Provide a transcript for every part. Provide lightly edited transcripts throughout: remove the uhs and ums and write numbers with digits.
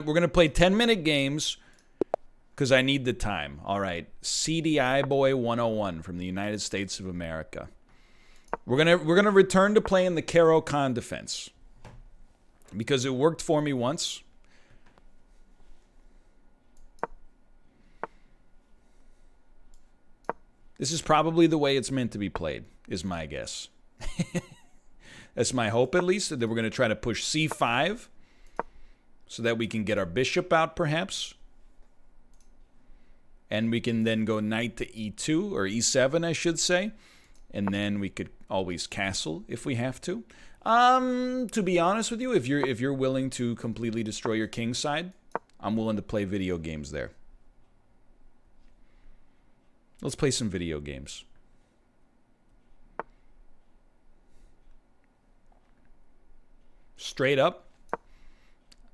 We're going to play 10-minute games because I need the time. All right. CDI Boy 101 from the United States of America. We're gonna return to playing the Caro Kann defense because it worked for me once. This is probably the way it's meant to be played, is my guess. That's my hope, at least, that we're going to try to push c5 so that we can get our bishop out, perhaps. And we can then go knight to e2, or e7, I should say. And then we could always castle if we have to. To be honest with you, if you're willing to completely destroy your king side, I'm willing to play video games there. Let's play some video games. Straight up.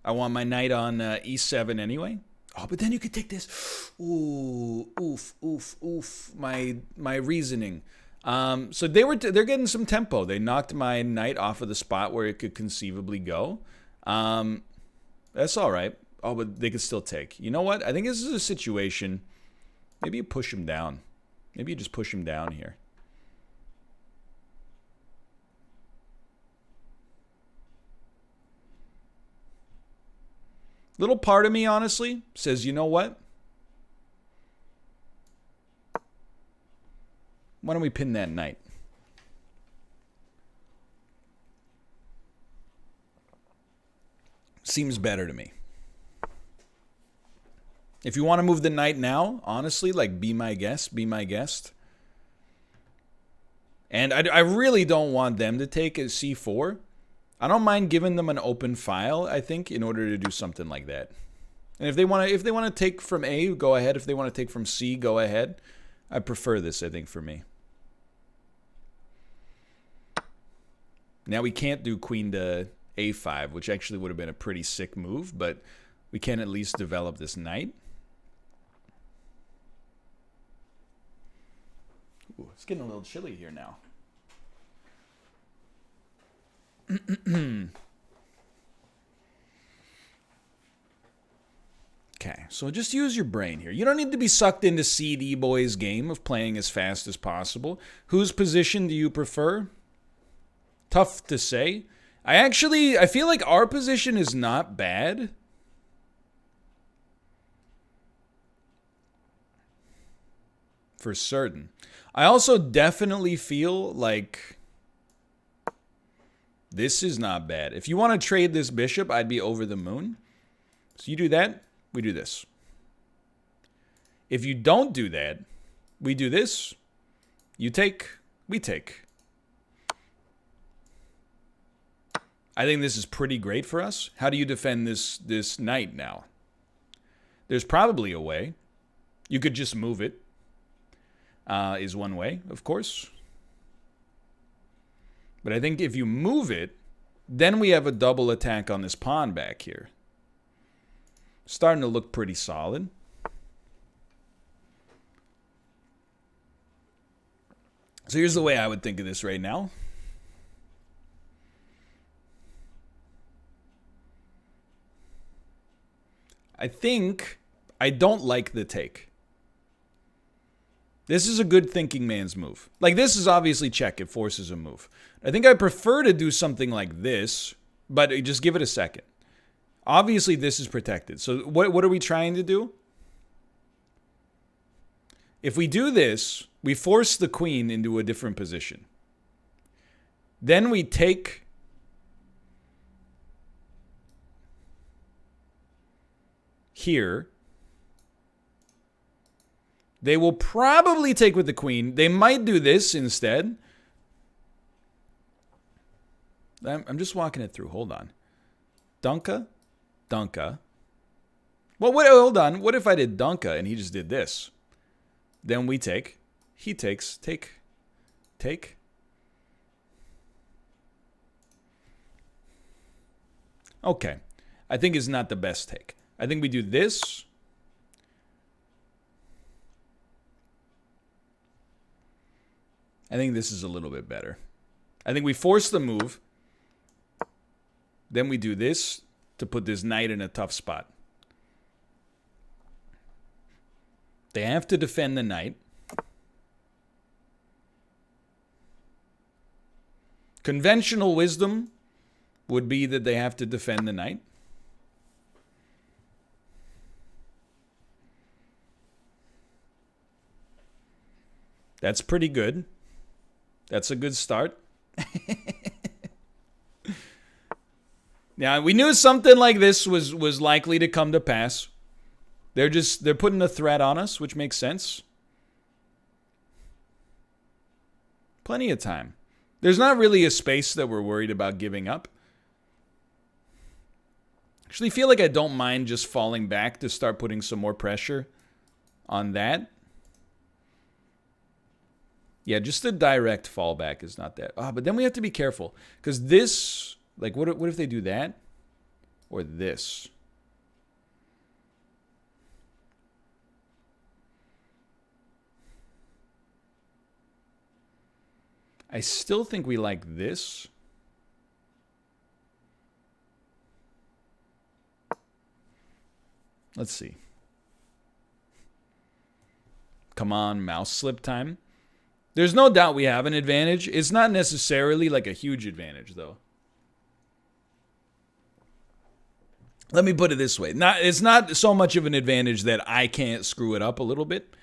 I want my knight on e7 anyway. Oh, but then you could take this. Ooh, oof. My reasoning. So they're getting some tempo. They knocked my knight off of the spot where it could conceivably go. That's all right. Oh, but they could still take. You know what? I think this is a situation. Maybe you push him down. Maybe you just push him down here. Little part of me, honestly, says, you know what? Why don't we pin that knight? Seems better to me. If you want to move the knight now, honestly, like, be my guest, be my guest. And I really don't want them to take a c4. I don't mind giving them an open file, I think, in order to do something like that. And if they want to take from A, go ahead. If they want to take from C, go ahead. I prefer this, I think, for me. Now we can't do queen to A5, which actually would have been a pretty sick move, but we can at least develop this knight. Ooh, it's getting a little chilly here now. Okay, so just use your brain here. You don't need to be sucked into CD Boy's game of playing as fast as possible. Whose position do you prefer? Tough to say. I feel like our position is not bad. For certain. I also definitely feel like this is not bad. If you want to trade this bishop, I'd be over the moon. So you do that, we do this. If you don't do that, we do this. You take, we take. I think this is pretty great for us. How do you defend this knight now? There's probably a way. You could just move it. Is one way, of course. But I think if you move it, then we have a double attack on this pawn back here. Starting to look pretty solid. So here's the way I would think of this right now. I think I don't like the take. This is a good thinking man's move. Like, this is obviously check. It forces a move. I think I prefer to do something like this, but just give it a second. Obviously, this is protected. So what are we trying to do? If we do this, we force the queen into a different position. Then we take here. They will probably take with the queen. They might do this instead. I'm just walking it through. Hold on. Dunka. Dunka. Well, hold on. What if I did Dunka and he just did this? Then we take. He takes. Take. Take. Okay. I think it's not the best take. I think we do this. I think this is a little bit better. I think we force the move. Then we do this to put this knight in a tough spot. They have to defend the knight. Conventional wisdom would be that they have to defend the knight. That's pretty good. That's a good start. Now, we knew something like this was likely to come to pass. They're putting a threat on us, which makes sense. Plenty of time. There's not really a space that we're worried about giving up. Actually, feel like I don't mind just falling back to start putting some more pressure on that. Yeah, just a direct fallback is not that. But then we have to be careful. Because this, like, what if they do that? Or this? I still think we like this. Let's see. Come on, mouse slip time. There's no doubt we have an advantage. It's not necessarily like a huge advantage, though. Let me put it this way. It's not so much of an advantage that I can't screw it up a little bit.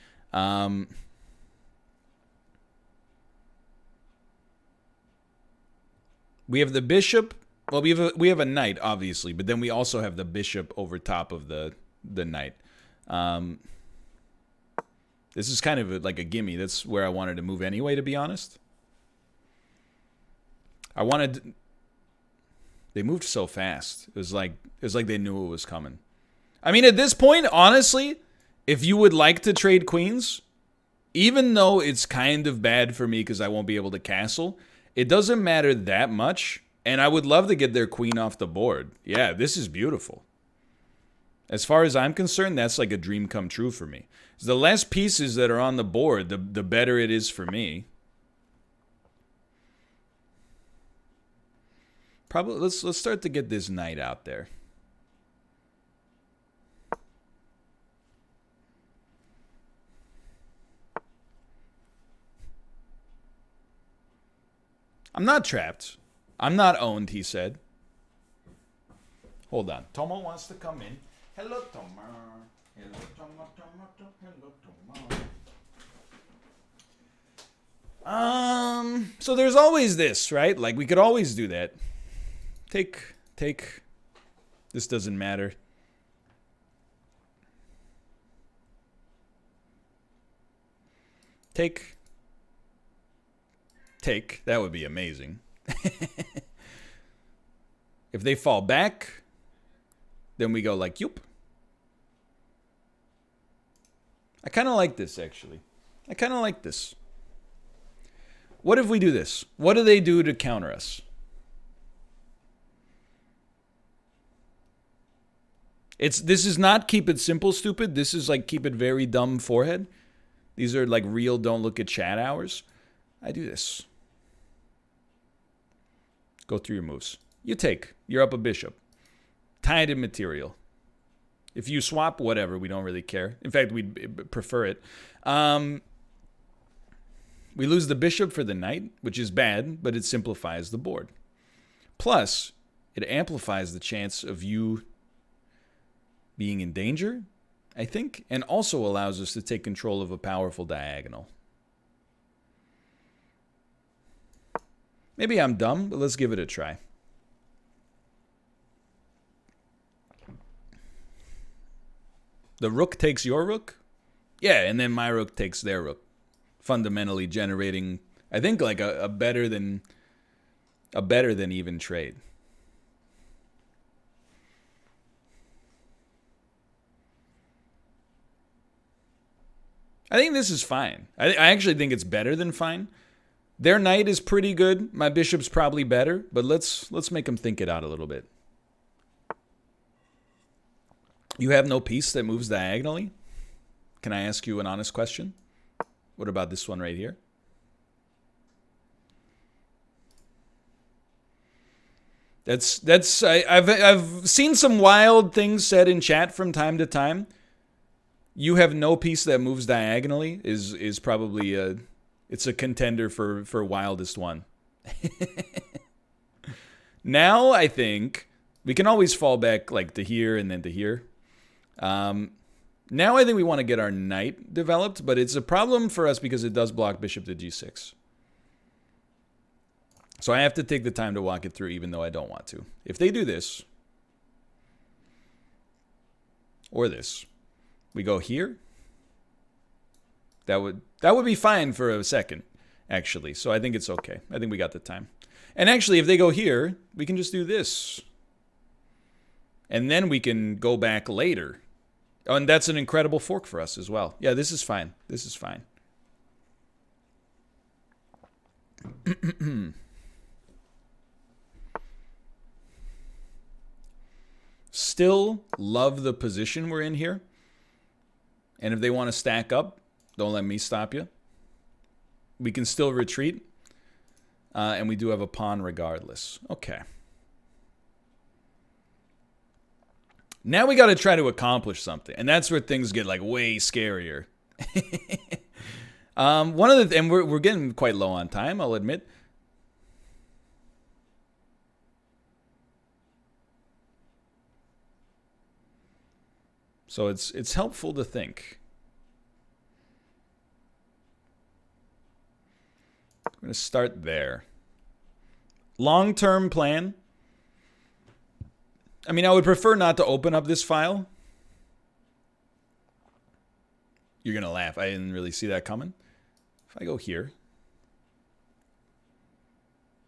We have the bishop. Well, we have a knight, obviously, but then we also have the bishop over top of the knight. This is kind of like a gimme. That's where I wanted to move anyway, to be honest. They moved so fast. It was like they knew it was coming. I mean, at this point, honestly, if you would like to trade queens, even though it's kind of bad for me because I won't be able to castle, it doesn't matter that much. And I would love to get their queen off the board. Yeah, this is beautiful. As far as I'm concerned, that's like a dream come true for me. The less pieces that are on the board, the better it is for me. Probably let's start to get this knight out there. I'm not trapped. I'm not owned, he said. Hold on. Tomo wants to come in. Hello, Tomo. Hello, Tomo, Tomo, hello, Tomo. So there's always this, right? Like, we could always do that. Take. This doesn't matter. Take. That would be amazing. If they fall back, then we go like, yoop. I kind of like this, actually. I kind of like this. What if we do this? What do they do to counter us? This is not keep it simple, stupid. This is like keep it very dumb, forehead. These are like real don't look at chat hours. I do this. Go through your moves. You take. You're up a bishop. Tied in material. If you swap, whatever. We don't really care. In fact, we'd prefer it. We lose the bishop for the knight, which is bad, but it simplifies the board. Plus, it amplifies the chance of you being in danger, I think, and also allows us to take control of a powerful diagonal. Maybe I'm dumb, but let's give it a try. The rook takes your rook? Yeah, and then my rook takes their rook. Fundamentally generating, I think, like a better than even trade. I think this is fine. I actually think it's better than fine. Their knight is pretty good. My bishop's probably better, but let's make them think it out a little bit. You have no piece that moves diagonally? Can I ask you an honest question? What about this one right here? I've seen some wild things said in chat from time to time. You have no piece that moves diagonally is probably it's a contender for wildest one. Now I think we can always fall back like to here and then to here. Now I think we want to get our knight developed, but it's a problem for us because it does block bishop to g6. So I have to take the time to walk it through even though I don't want to. If they do this, or this, we go here. That would be fine for a second, actually. So I think it's okay. I think we got the time. And actually, if they go here, we can just do this. And then we can go back later. Oh, and that's an incredible fork for us as well. Yeah, this is fine. This is fine. Still love the position we're in here. And if they want to stack up, don't let me stop you. We can still retreat. And we do have a pawn regardless. Okay. Now we got to try to accomplish something. And that's where things get like way scarier. One of the and we're getting quite low on time, I'll admit. So it's helpful to think. I'm going to start there. Long-term plan. I mean, I would prefer not to open up this file. You're going to laugh. I didn't really see that coming. If I go here,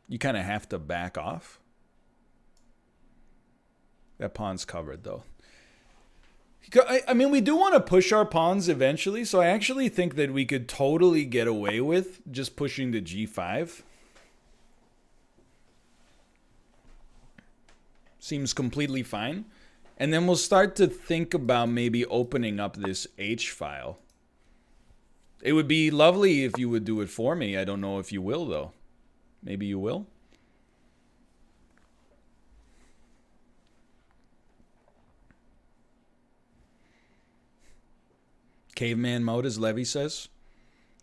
you kind of have to back off. That pawn's covered, though. I mean, we do want to push our pawns eventually, so I actually think that we could totally get away with just pushing to g5. Seems completely fine. And then we'll start to think about maybe opening up this H file. It would be lovely if you would do it for me. I don't know if you will, though. Maybe you will. Caveman mode, as Levy says.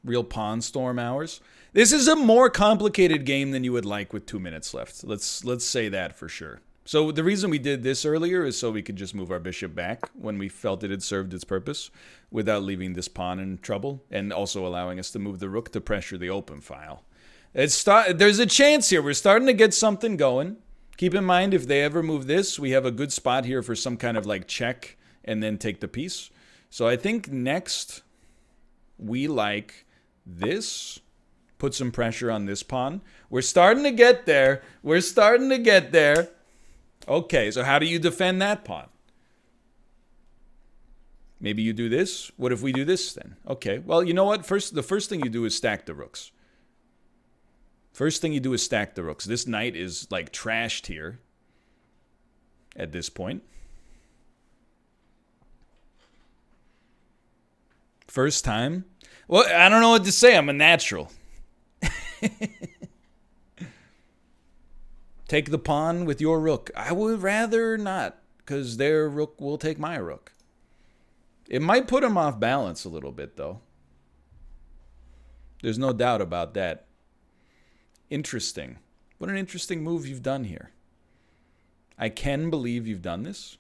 Real pawn storm hours. This is a more complicated game than you would like with 2 minutes left. Let's say that for sure. So the reason we did this earlier is so we could just move our bishop back when we felt it had served its purpose without leaving this pawn in trouble, and also allowing us to move the rook to pressure the open file. There's a chance here. We're starting to get something going. Keep in mind, if they ever move this, we have a good spot here for some kind of like check and then take the piece. So I think next we like this. Put some pressure on this pawn. We're starting to get there. We're starting to get there. Okay, so how do you defend that pawn? Maybe you do this. What if we do this then? Okay, well, you know what? The first thing you do is stack the rooks. First thing you do is stack the rooks. This knight is like trashed here at this point. First time. Well, I don't know what to say. I'm a natural. Take the pawn with your rook. I would rather not, because their rook will take my rook. It might put him off balance a little bit, though. There's no doubt about that. Interesting. What an interesting move you've done here. I can believe you've done this.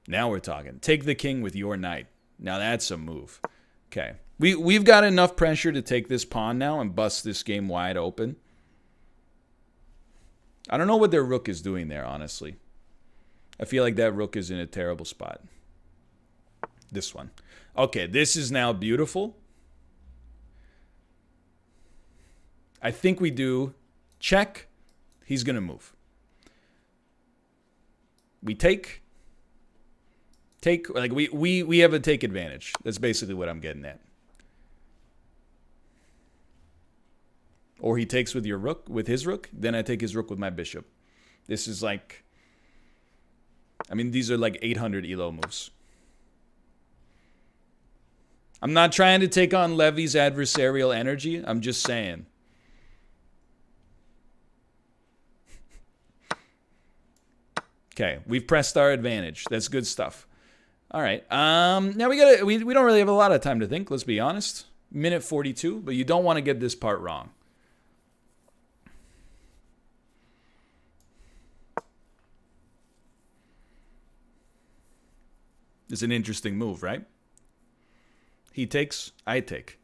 Now we're talking. Take the king with your knight. Now that's a move. Okay. We've got enough pressure to take this pawn now and bust this game wide open. I don't know what their rook is doing there, honestly. I feel like that rook is in a terrible spot. This one. Okay, this is now beautiful. I think we do check. He's going to move. We take. Like we have a take advantage. That's basically what I'm getting at. Or he takes with your rook, with his rook, then I take his rook with my bishop. This is like, I mean, these are like 800 elo moves. I'm not trying to take on Levy's adversarial energy. I'm just saying. Okay, we've pressed our advantage. That's good stuff. All right. Now we don't really have a lot of time to think, let's be honest. Minute 42, but you don't want to get this part wrong. It's an interesting move, right? He takes, I take.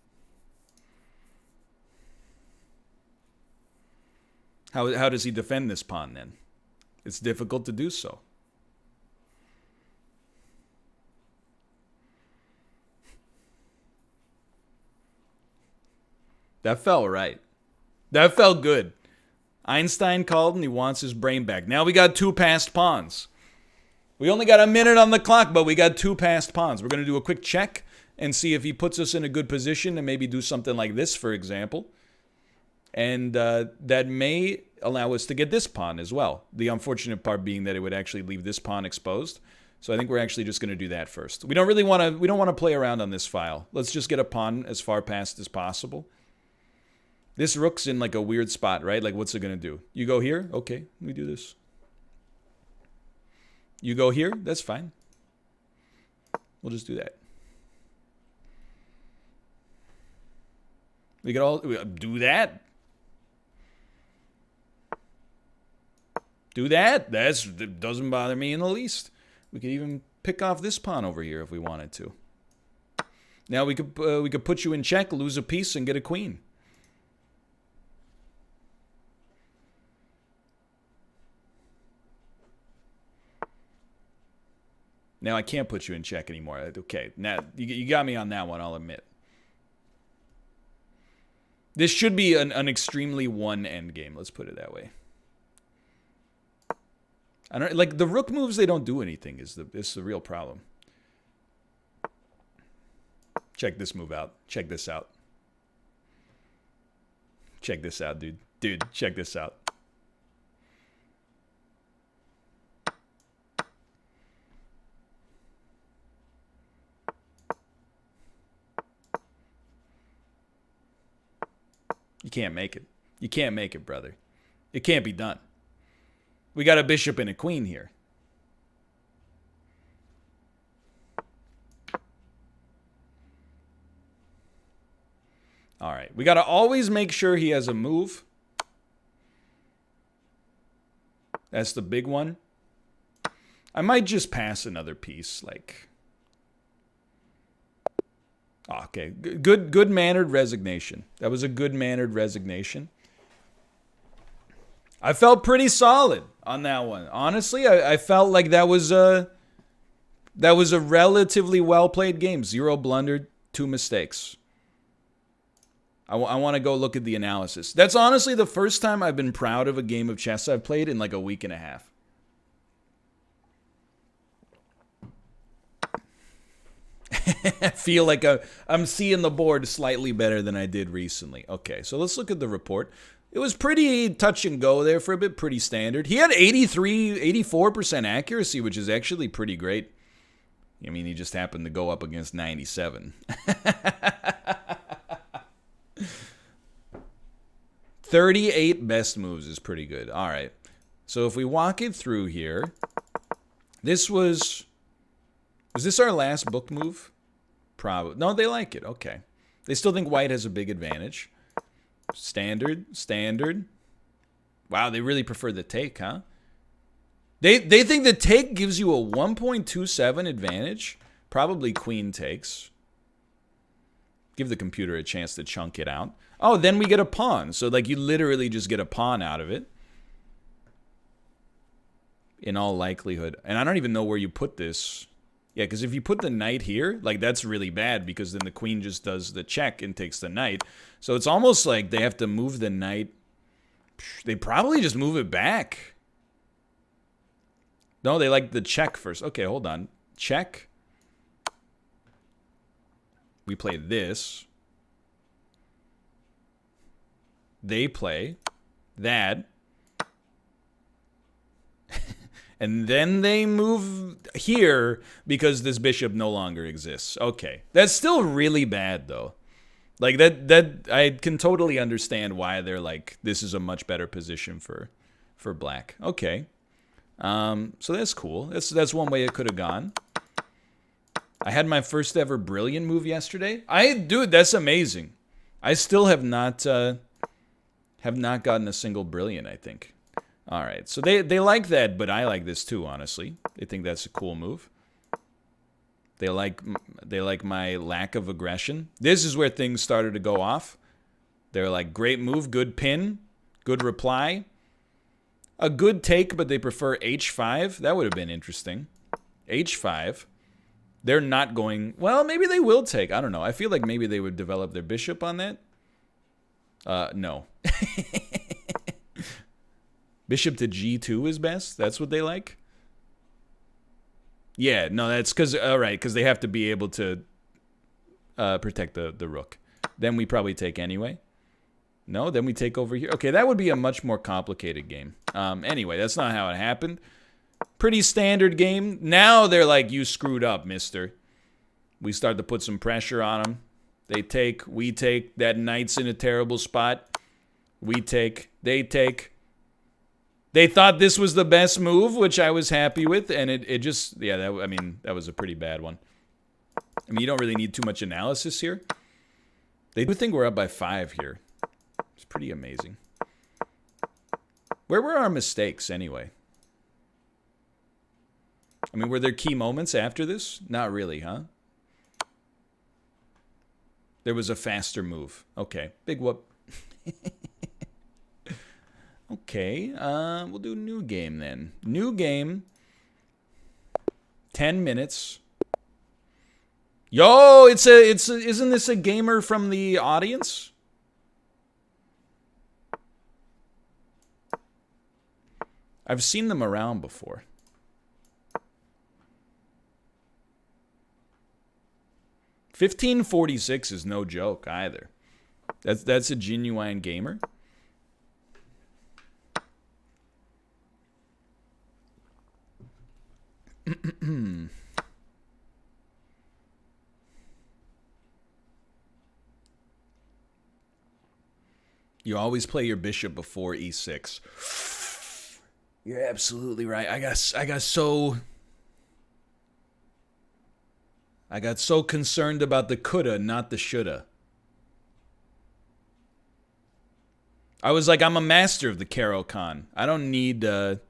How does he defend this pawn then? It's difficult to do so. That felt right. That felt good. Einstein called and he wants his brain back. Now we got 2 passed pawns. We only got a minute on the clock, but we got 2 passed pawns. We're going to do a quick check and see if he puts us in a good position and maybe do something like this, for example. And that may allow us to get this pawn as well. The unfortunate part being that it would actually leave this pawn exposed. So I think we're actually just going to do that first. We don't want to play around on this file. Let's just get a pawn as far past as possible. This rook's in like a weird spot, right? Like, what's it going to do? You go here? Okay, we do this. You go here? That's fine. We'll just do that. We could all do that. Do that. That doesn't bother me in the least. We could even pick off this pawn over here if we wanted to. Now we could put you in check, lose a piece, and get a queen. Now I can't put you in check anymore. Okay, now you got me on that one, I'll admit. This should be an extremely one endgame, let's put it that way. I don't like the rook moves, they don't do anything is the real problem. Check this move out. Check this out. Check this out, dude. Dude, check this out. You can't make it. You can't make it, brother. It can't be done. We got a bishop and a queen here. All right. We got to always make sure he has a move. That's the big one. I might just pass another piece, like... Okay, good-mannered resignation. That was a good-mannered resignation. I felt pretty solid on that one. Honestly, I felt like that was a relatively well-played game. 0 blunder, 2 mistakes. I want to go look at the analysis. That's honestly the first time I've been proud of a game of chess I've played in like a week and a half. I feel like I'm seeing the board slightly better than I did recently. Okay, so let's look at the report. It was pretty touch and go there for a bit, pretty standard. He had 84% accuracy, which is actually pretty great. I mean, he just happened to go up against 97. 38 best moves is pretty good. All right. So if we walk it through here, this was this our last book move? Probably. No, they like it. Okay. They still think white has a big advantage. Standard. Wow, they really prefer the take, huh? They think the take gives you a 1.27 advantage. Probably queen takes. Give the computer a chance to chunk it out. Oh, then we get a pawn. So, like, you literally just get a pawn out of it. In all likelihood. And I don't even know where you put this. Yeah, because if you put the knight here, like, that's really bad because then the queen just does the check and takes the knight. So it's almost like they have to move the knight. They probably just move it back. No, they like the check first. Okay, hold on. Check. We play this. They play that. And then they move here because this bishop no longer exists. Okay. That's still really bad, though. Like, that I can totally understand why they're like, this is a much better position for black. Okay. So that's cool. That's one way it could have gone. I had my first ever brilliant move yesterday. Dude, that's amazing. I still have not gotten a single brilliant, I think. All right, so they like that, but I like this too, honestly. They think that's a cool move. They like my lack of aggression. This is where things started to go off. They're like, great move, good pin, good reply. A good take, but they prefer h5. That would have been interesting. h5. They're not going... Well, maybe they will take. I don't know. I feel like maybe they would develop their bishop on that. No. Bishop to g2 is best? That's what they like? Yeah, no, that's because... All right, because they have to be able to protect the rook. Then we probably take anyway. No, then we take over here. Okay, that would be a much more complicated game. Anyway, that's not how it happened. Pretty standard game. Now they're like, you screwed up, mister. We start to put some pressure on them. They take, we take. That knight's in a terrible spot. We take, they take. They thought this was the best move, which I was happy with, and it just, yeah, that was a pretty bad one. I mean, you don't really need too much analysis here. They do think we're up by 5 here. It's pretty amazing. Where were our mistakes, anyway? I mean, were there key moments after this? Not really, huh? There was a faster move. Okay, big whoop. Okay, we'll do new game then. New game. 10 minutes. Yo, isn't this a gamer from the audience? I've seen them around before. $15.46 is no joke either. That's a genuine gamer. You always play your bishop before e6. You're absolutely right. I got so concerned about the coulda, not the shoulda. I was like, I'm a master of the Caro-Kann. I don't need to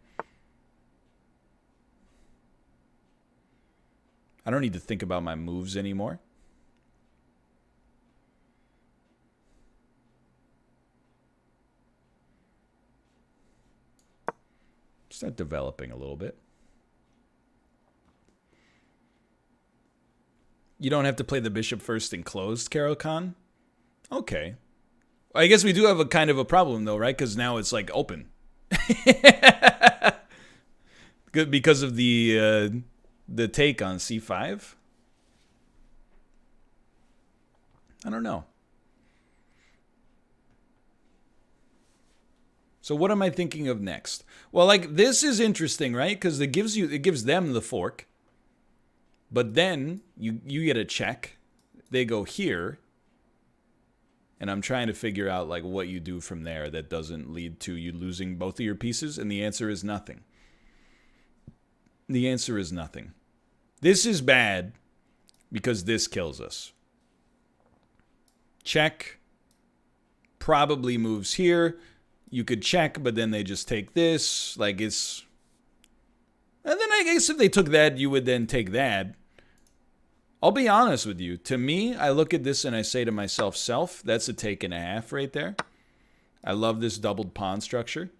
think about my moves anymore. Start developing a little bit. You don't have to play the bishop first in closed Caro-Kann? Okay. I guess we do have a kind of a problem though, right? Because now it's like open. Good, because of the take on c5? I don't know. So what am I thinking of next? Well, like, this is interesting, right? Because it gives them the fork. But then you get a check. They go here. And I'm trying to figure out like what you do from there that doesn't lead to you losing both of your pieces, and the answer is nothing. The answer is nothing. This is bad because this kills us. Check. Probably moves here. You could check, but then they just take this. Like, it's... And then I guess if they took that, you would then take that. I'll be honest with you. To me, I look at this and I say to myself, that's a take and a half right there. I love this doubled pawn structure.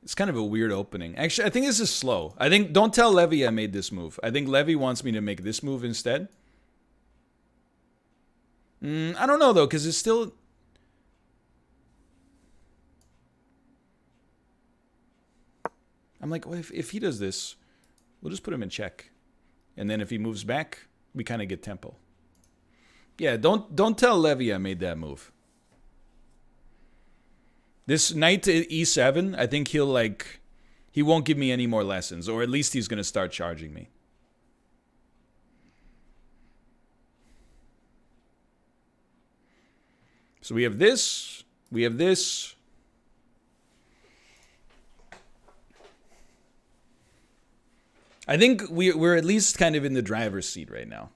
It's kind of a weird opening. Actually, I think this is slow. Don't tell Levy I made this move. I think Levy wants me to make this move instead. I don't know, though, because it's still... I'm like, well, if he does this, we'll just put him in check. And then if he moves back, we kind of get tempo. Yeah, don't tell Levy I made that move. This knight to e7, I think he won't give me any more lessons, or at least he's going to start charging me. So we have this. We have this. I think we're at least kind of in the driver's seat right now.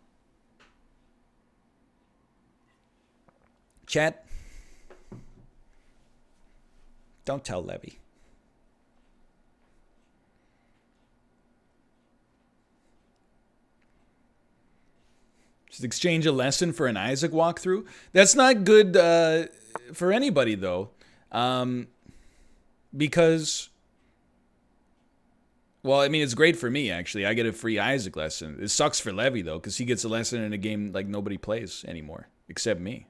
Chat. Don't tell Levy. Just exchange a lesson for an Isaac walkthrough. That's not good for anybody, though. Because, well, I mean, it's great for me, actually. I get a free Isaac lesson. It sucks for Levy, though, because he gets a lesson in a game like nobody plays anymore, except me.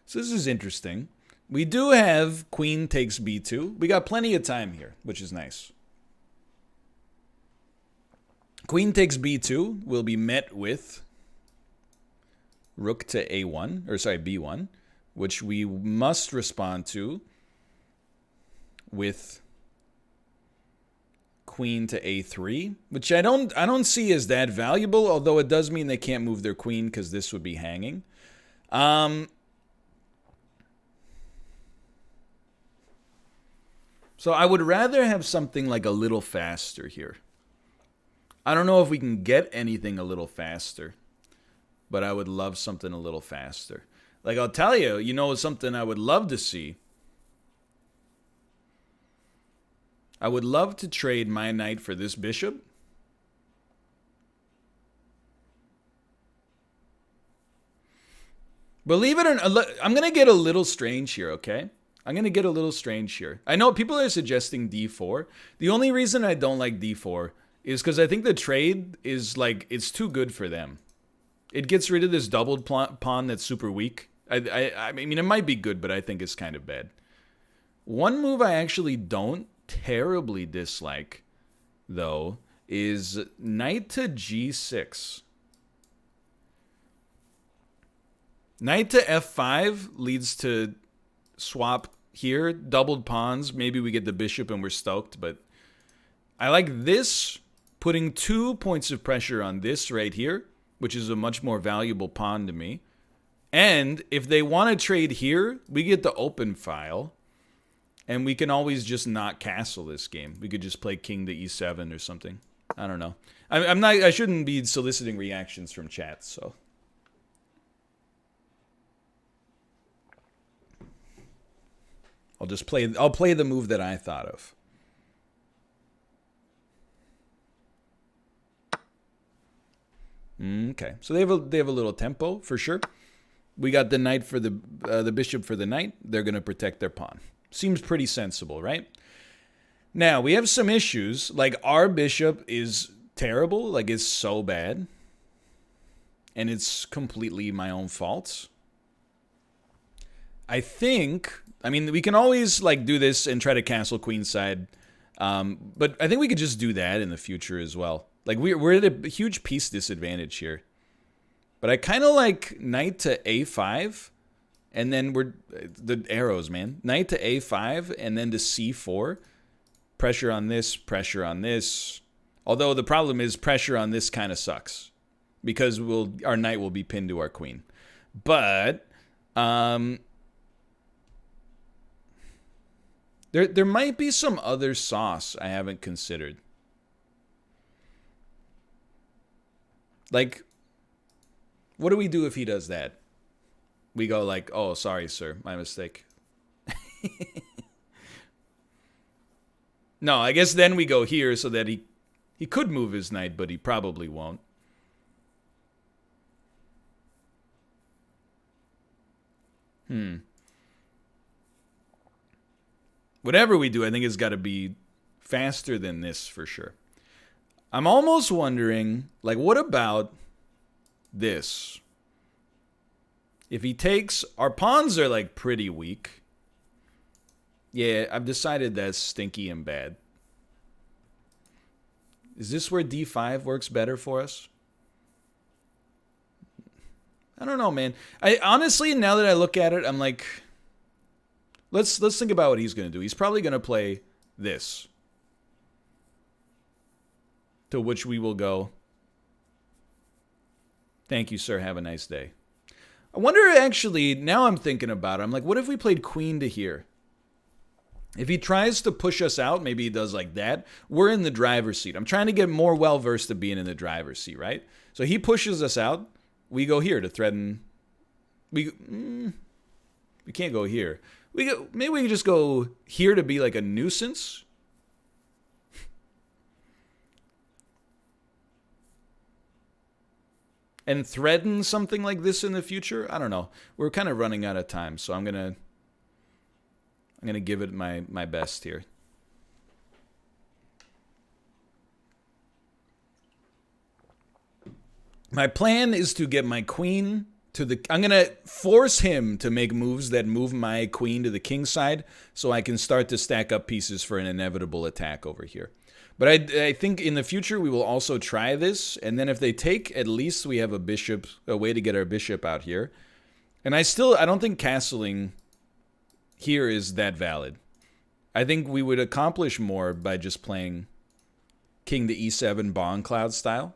So this is interesting. We do have queen takes b2. We got plenty of time here, which is nice. Queen takes b2 will be met with rook to a1, or sorry, b1, which we must respond to with queen to a3, which I don't see as that valuable, although it does mean they can't move their queen because this would be hanging. So I would rather have something like a little faster here. I don't know if we can get anything a little faster, but I would love something a little faster. Like, I'll tell you, you know, something I would love to see. I would love to trade my knight for this bishop. Believe it or not, I'm going to get a little strange here, okay? I'm going to get a little strange here. I know people are suggesting d4. The only reason I don't like d4 is because I think the trade is, like, it's too good for them. It gets rid of this doubled pawn that's super weak. I mean, it might be good, but I think it's kind of bad. One move I actually don't terribly dislike, though, is knight to g6. Knight to f5 leads to swap here, doubled pawns. Maybe we get the bishop and we're stoked, but I like this, putting 2 points of pressure on this right here, which is a much more valuable pawn to me. And if they want to trade here, we get the open file, and we can always just not castle this game. We could just play king to e7 or something. I don't know. I shouldn't be soliciting reactions from chat, so. I'll play the move that I thought of. Okay, so they have a little tempo for sure. We got the knight for the bishop for the knight. They're gonna protect their pawn. Seems pretty sensible, right? Now we have some issues. Like, our bishop is terrible. Like, it's so bad, and it's completely my own fault. I mean, we can always, like, do this and try to castle queenside, but I think we could just do that in the future as well. Like, we're at a huge piece disadvantage here. But I kind of like knight to a5, and then the arrows, man. Knight to a5, and then to c4. Pressure on this, pressure on this. Although the problem is pressure on this kind of sucks, because our knight will be pinned to our queen. But there might be some other sauce I haven't considered. Like, what do we do if he does that? We go like, oh, sorry, sir, my mistake. No, I guess then we go here so that he could move his knight, but he probably won't. Whatever we do, I think it's got to be faster than this for sure. I'm almost wondering, like, what about this? If he takes, our pawns are, like, pretty weak. Yeah, I've decided that's stinky and bad. Is this where d5 works better for us? I don't know, man. I honestly, now that I look at it, I'm like, let's think about what he's going to do. He's probably going to play this, to which we will go Thank you, sir. Have a nice day. I wonder, actually, now I'm thinking about it. I'm like, what if we played queen to here? If he tries to push us out, maybe he does like that. We're in the driver's seat. I'm trying to get more well-versed at being in the driver's seat, right? So he pushes us out. We go here to threaten. We can't go here. Maybe we can just go here to be like a nuisance. And threaten something like this in the future? I don't know. We're kind of running out of time, so I'm gonna give it my best here. My plan is to get my queen to the... I'm going to force him to make moves that move my queen to the king side so I can start to stack up pieces for an inevitable attack over here. But I think in the future we will also try this, and then if they take, at least we have a way to get our bishop out here. And I don't think castling here is that valid. I think we would accomplish more by just playing king to e7 Bond Cloud style.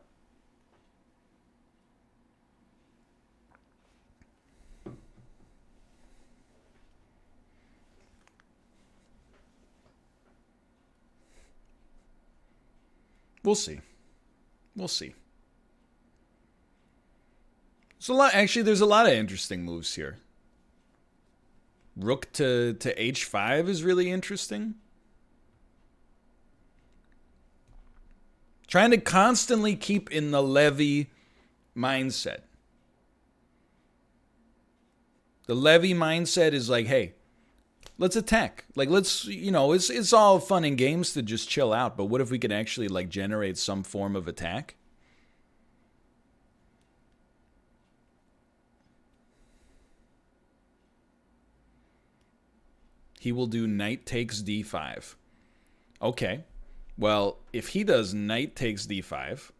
We'll see. We'll see. There's a lot of interesting moves here. Rook to h5 is really interesting. Trying to constantly keep in the Levy mindset. The Levy mindset is like, hey, let's attack. Like, let's, it's all fun and games to just chill out, but what if we could actually, like, generate some form of attack? He will do knight takes d5. Okay. Well, if he does knight takes d5,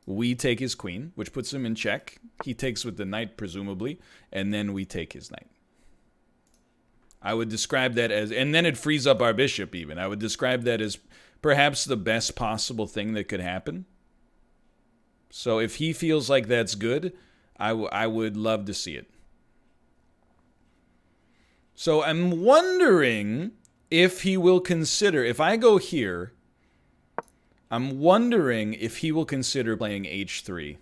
we take his queen, which puts him in check. He takes with the knight, presumably, and then we take his knight. I would describe that as, and then it frees up our bishop even. I would describe that as perhaps the best possible thing that could happen. So if he feels like that's good, I would love to see it. So I'm wondering if he will consider, if I go here, I'm wondering if he will consider playing h3.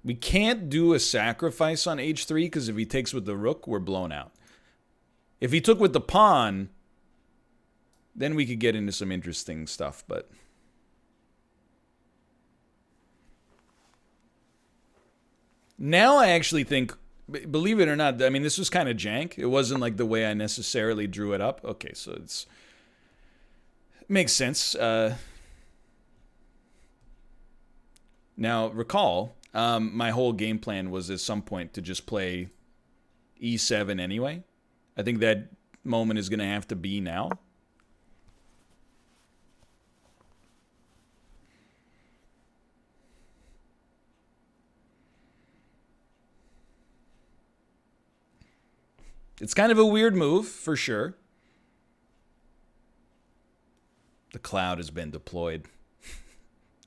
We can't do a sacrifice on h3 because if he takes with the rook, we're blown out. If he took with the pawn, then we could get into some interesting stuff, but... Now I actually think, believe it or not, I mean, this was kind of jank. It wasn't like the way I necessarily drew it up. Okay, so it makes sense. Now, recall, my whole game plan was at some point to just play e7 anyway. I think that moment is going to have to be now. It's kind of a weird move, for sure. The cloud has been deployed.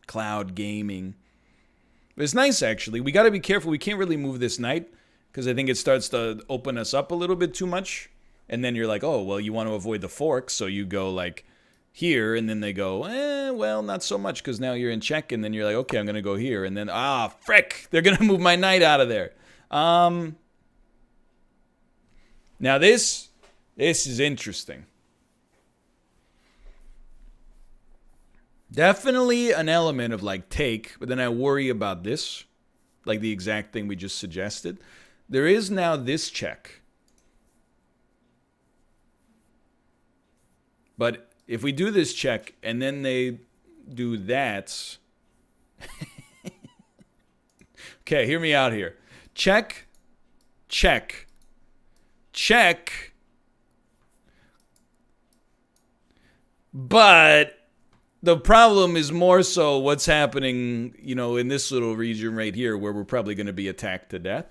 Cloud gaming. But it's nice, actually. We got to be careful. We can't really move this knight, because I think it starts to open us up a little bit too much. And then you're like, oh, well, you want to avoid the fork, so you go, like, here, and then they go, well, not so much, because now you're in check, and then you're like, okay, I'm going to go here. And then, frick, they're going to move my knight out of there. Now this is interesting. Definitely an element of like take, but then I worry about this, like the exact thing we just suggested. There is now this check. But if we do this check and then they do that. Okay, hear me out here. Check, check. Check. But the problem is more so what's happening, in this little region right here where we're probably going to be attacked to death.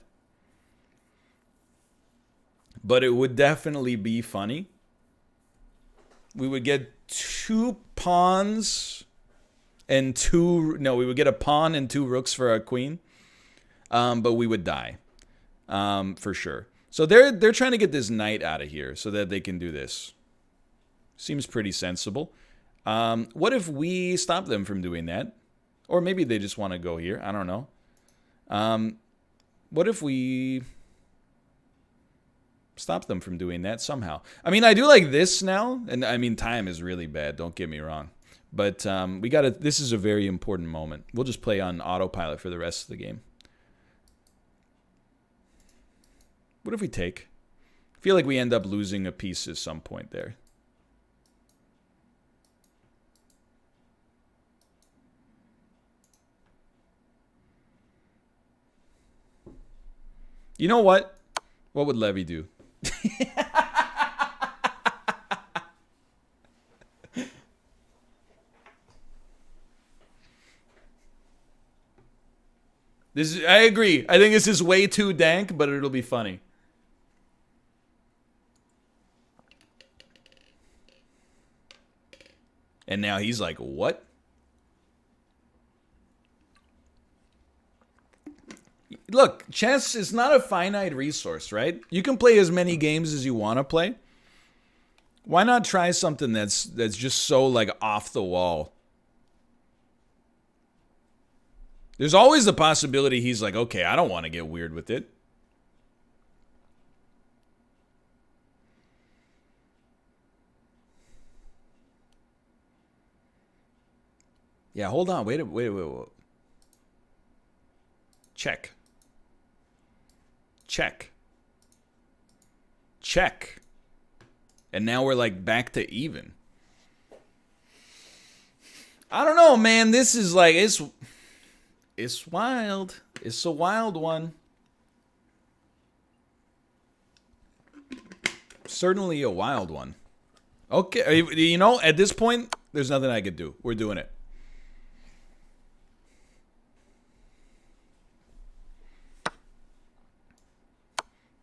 But it would definitely be funny. We would get two pawns and we would get a pawn and 2 rooks for our queen. But we would die. For sure. So they're trying to get this knight out of here so that they can do this. Seems pretty sensible. What if we stop them from doing that? Or maybe they just want to go here. I don't know. What if we stop them from doing that somehow? I mean, I do like this now. And I mean, time is really bad. Don't get me wrong. But this is a very important moment. We'll just play on autopilot for the rest of the game. What if we take? I feel like we end up losing a piece at some point there. You know what? What would Levy do? I agree. I think this is way too dank, but it'll be funny. And now he's like, what? Look, chess is not a finite resource, right? You can play as many games as you want to play. Why not try something that's just so like off the wall? There's always the possibility he's like, okay, I don't want to get weird with it. Yeah, hold on. Wait. Check. And now we're like back to even. I don't know, man. This is like, it's wild. It's a wild one. Certainly a wild one. Okay, you know, at this point, there's nothing I could do. We're doing it.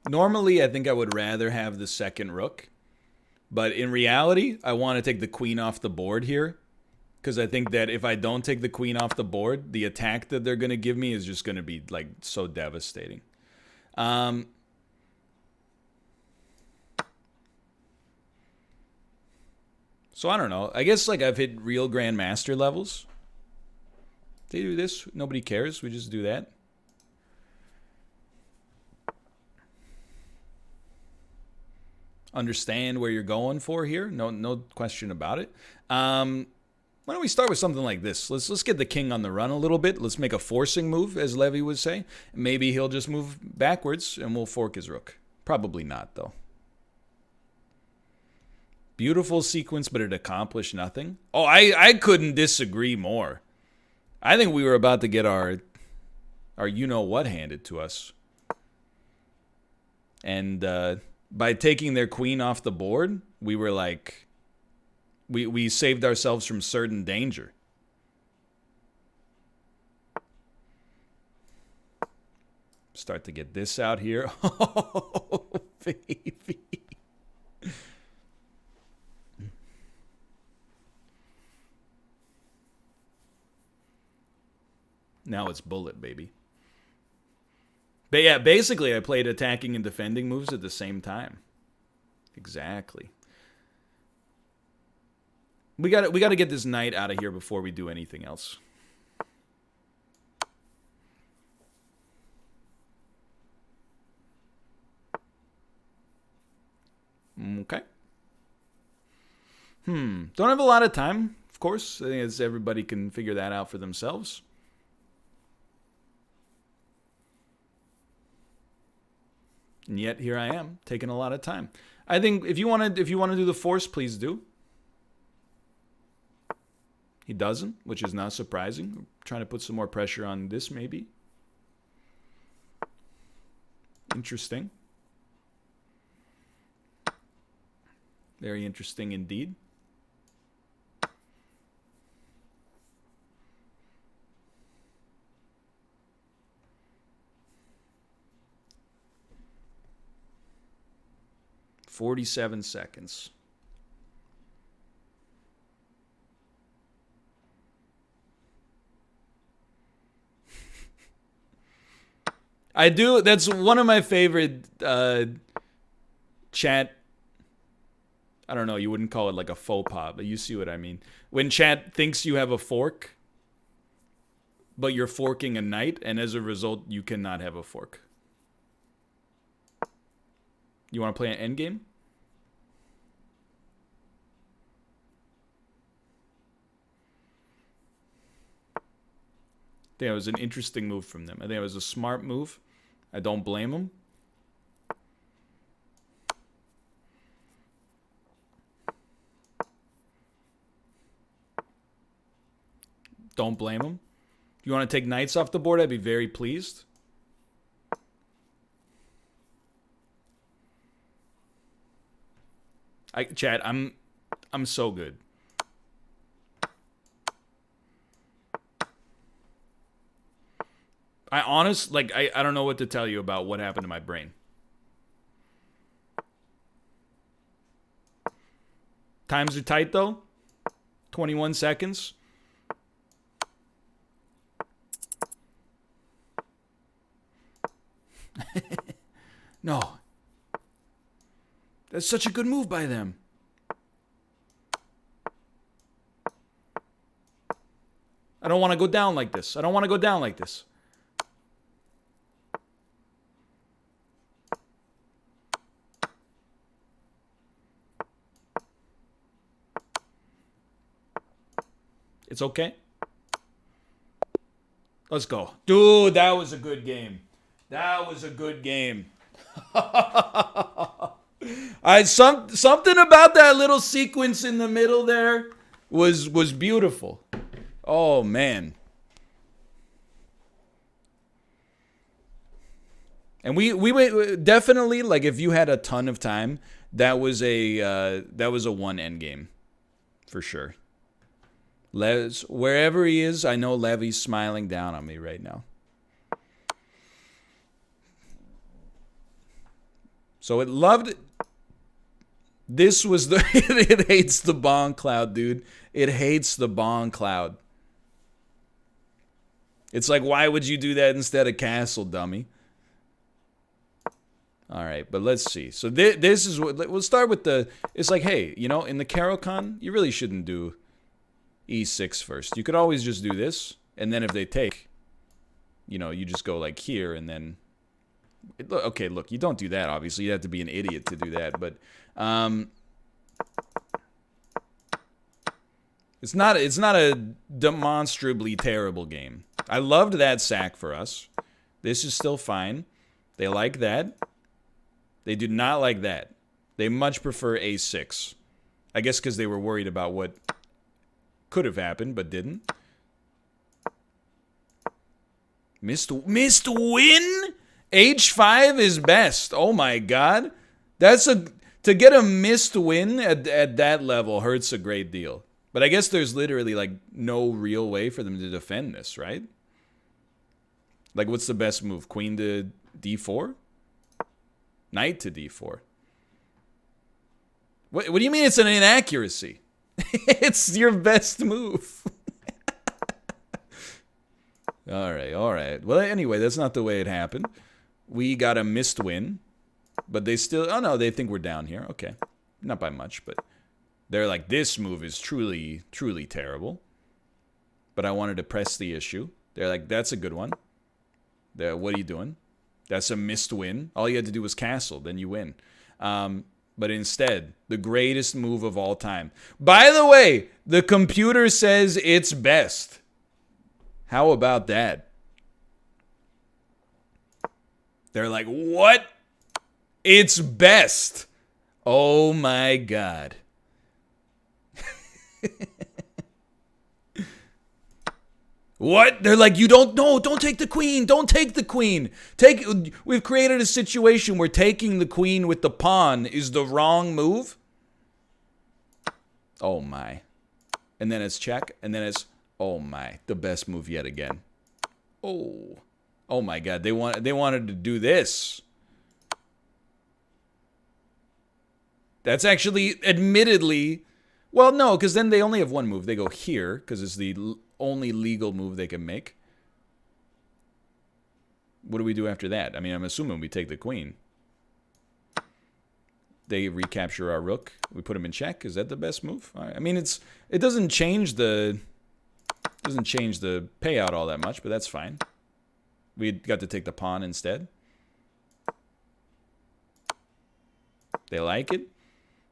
Normally, I think I would rather have the second rook. But in reality, I want to take the queen off the board here. Because I think that if I don't take the queen off the board, the attack that they're going to give me is just going to be like so devastating. So I don't know. I guess like I've hit real grandmaster levels. They do this. Nobody cares. We just do that. Understand where you're going for here. No question about it. Why don't we start with something like this? Let's get the king on the run a little bit. Let's make a forcing move, as Levy would say. Maybe he'll just move backwards and we'll fork his rook. Probably not, though. Beautiful sequence, but it accomplished nothing. Oh, I couldn't disagree more. I think we were about to get our you-know-what handed to us. And by taking their queen off the board, we were like... We saved ourselves from certain danger. Start to get this out here. Oh, baby. Now it's bullet, baby. But yeah, basically I played attacking and defending moves at the same time. Exactly. We got to get this knight out of here before we do anything else. Okay. Don't have a lot of time, of course. I think everybody can figure that out for themselves. And yet here I am, taking a lot of time. I think if you want to do the force, please do. He doesn't, which is not surprising. We're trying to put some more pressure on this, maybe. Interesting. Very interesting indeed. "47 seconds. I do. That's one of my favorite chat. I don't know. You wouldn't call it like a faux pas, but you see what I mean. When chat thinks you have a fork, but you're forking a knight, and as a result, you cannot have a fork. You want to play an endgame? I think it was an interesting move from them. I think it was a smart move. I don't blame them. Don't blame them. If you want to take knights off the board, I'd be very pleased. Chat, I'm so good. I don't know what to tell you about what happened to my brain. Times are tight though. 21 seconds. No. That's such a good move by them. I don't want to go down like this. I don't want to go down like this. It's okay. Let's go. Dude, that was a good game. That was a good game. Something about that little sequence in the middle there was beautiful. Oh man. And we definitely, like, if you had a ton of time, that was a one end game for sure. Les, wherever he is, I know Levy's smiling down on me right now. So it loved. This was the. It hates the bong cloud, dude. It hates the bong cloud. It's like, why would you do that instead of castle, dummy? All right, but let's see. So this is what we'll start with. It's like, hey, you know, in the Caro-Kann, you really shouldn't do e6 first. You could always just do this, and then if they take, you know, you just go like here, and then. Okay, look, you don't do that, obviously. You have to be an idiot to do that, but it's not a demonstrably terrible game. I loved that sack for us. This is still fine. They like that. They do not like that. They much prefer a6. I guess because they were worried about what could have happened, but didn't. Missed win? H5 is best. Oh my god. To get a missed win at that level hurts a great deal. But I guess there's literally like no real way for them to defend this, right? Like, what's the best move? Queen to d4? Knight to d4. What do you mean it's an inaccuracy? It's your best move. All right. Well, anyway, that's not the way it happened. We got a missed win, but they still... Oh, no, they think we're down here. Okay. Not by much, but they're like, this move is truly, truly terrible. But I wanted to press the issue. They're like, that's a good one. What are you doing? That's a missed win. All you had to do was castle, then you win. But instead, the greatest move of all time. By the way, the computer says it's best. How about that? They're like, what? It's best. Oh my god. What? They're like, don't take the queen. Don't take the queen. We've created a situation where taking the queen with the pawn is the wrong move. Oh my. And then it's check, and then it's, oh my, the best move yet again. Oh my god, they wanted to do this. That's actually, admittedly, well, no, because then they only have one move. They go here, because it's the only legal move they can make. What do we do after that? I mean, I'm assuming we take the queen. They recapture our rook. We put him in check. Is that the best move? I mean, it doesn't change the payout all that much, but that's fine. We got to take the pawn instead. They like it.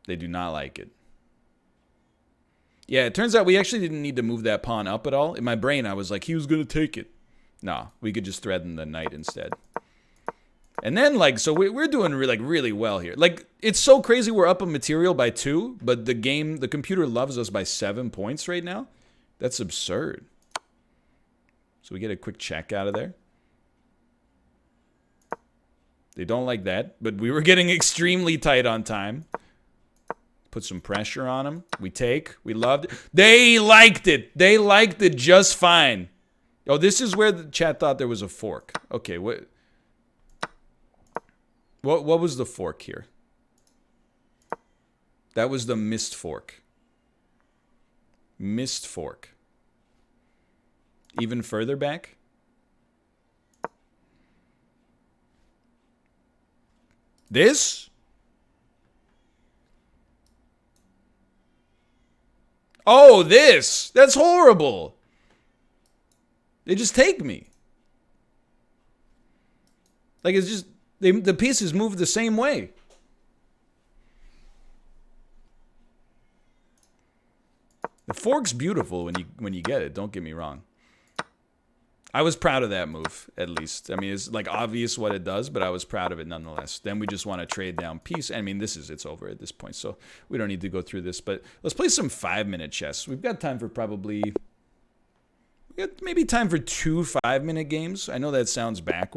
They do not like it. Yeah, it turns out we actually didn't need to move that pawn up at all. In my brain, I was like, he was going to take it. No, we could just threaten the knight instead. And then, like, so we're doing really well here. Like, it's so crazy we're up a material by 2, but the computer loves us by 7 points right now. That's absurd. So we get a quick check out of there. They don't like that, but we were getting extremely tight on time. Put some pressure on them. We take. We loved it. They liked it. They liked it just fine. Oh, this is where the chat thought there was a fork. Okay, what was the fork here? That was the missed fork. Missed fork. Even further back? This? Oh, this! That's horrible! They just take me. Like, it's just... the pieces move the same way. The fork's beautiful when you get it, don't get me wrong. I was proud of that move, at least. I mean, it's like obvious what it does, but I was proud of it nonetheless. Then we just want to trade down piece. I mean, it's over at this point, so we don't need to go through this. But let's play some 5-minute chess. We've got time for maybe time for 2 5-minute games. I know that sounds backwards.